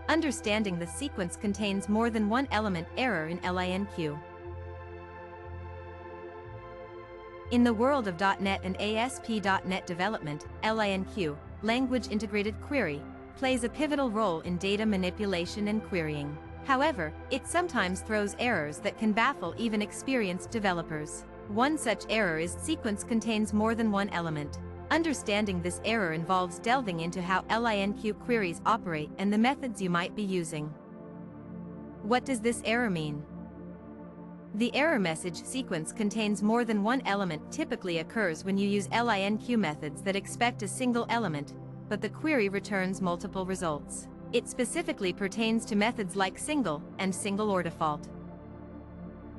Understanding the sequence contains more than one element error in LINQ. In the world of .NET and ASP.NET development, LINQ, Language Integrated Query, plays a pivotal role in data manipulation and querying. However, it sometimes throws errors that can baffle even experienced developers. One such error is sequence contains more than one element. Understanding this error involves delving into how LINQ queries operate and the methods you might be using. What does this error mean? The error message sequence contains more than one element typically occurs when you use LINQ methods that expect a single element, but the query returns multiple results. It specifically pertains to methods like single and SingleOrDefault.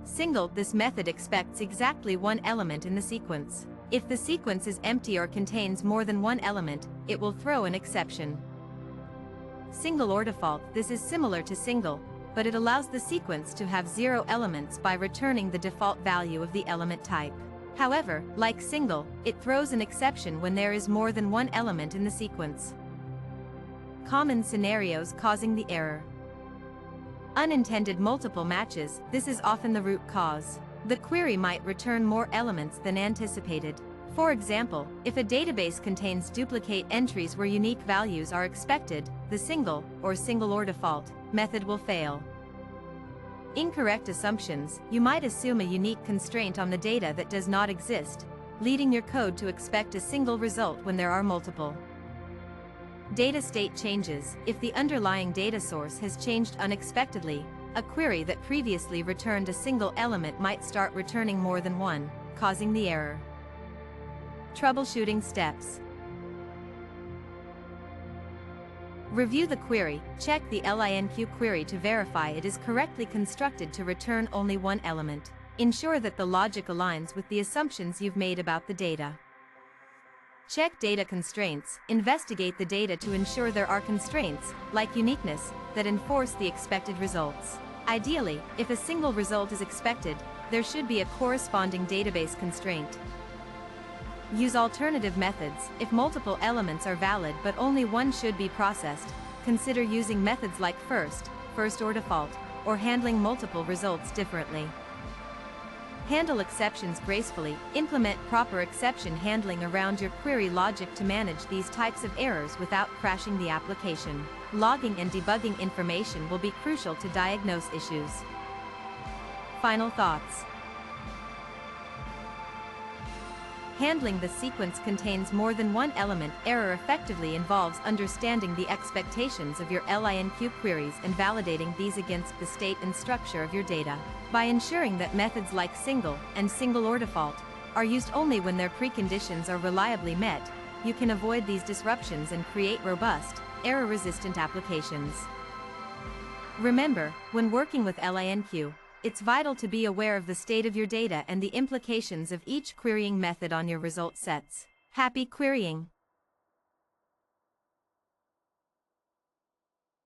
Single, this method expects exactly one element in the sequence. If the sequence is empty or contains more than one element, it will throw an exception. SingleOrDefault, this is similar to single, but it allows the sequence to have 0 elements by returning the default value of the element type. However, like single, it throws an exception when there is more than one element in the sequence. Common scenarios causing the error. Unintended multiple matches, this is often the root cause. The query might return more elements than anticipated. For example, if a database contains duplicate entries where unique values are expected, the single, or SingleOrDefault, method will fail. Incorrect assumptions, you might assume a unique constraint on the data that does not exist, leading your code to expect a single result when there are multiple. Data state changes, if the underlying data source has changed unexpectedly, a query that previously returned a single element might start returning more than one, causing the error. Troubleshooting steps. Review the query, check the LINQ query to verify it is correctly constructed to return only one element. Ensure that the logic aligns with the assumptions you've made about the data. Check data constraints, investigate the data to ensure there are constraints, like uniqueness, that enforce the expected results. Ideally, if a single result is expected, there should be a corresponding database constraint. Use alternative methods, if multiple elements are valid but only one should be processed, consider using methods like first-OrDefault, or handling multiple results differently. Handle exceptions gracefully, implement proper exception handling around your query logic to manage these types of errors without crashing the application. Logging and debugging information will be crucial to diagnose issues. Final thoughts. Handling the sequence contains more than one element error effectively involves understanding the expectations of your LINQ queries and validating these against the state and structure of your data. By ensuring that methods like single and SingleOrDefault are used only when their preconditions are reliably met, you can avoid these disruptions and create robust, error-resistant applications. Remember, when working with LINQ, it's vital to be aware of the state of your data and the implications of each querying method on your result sets. Happy querying!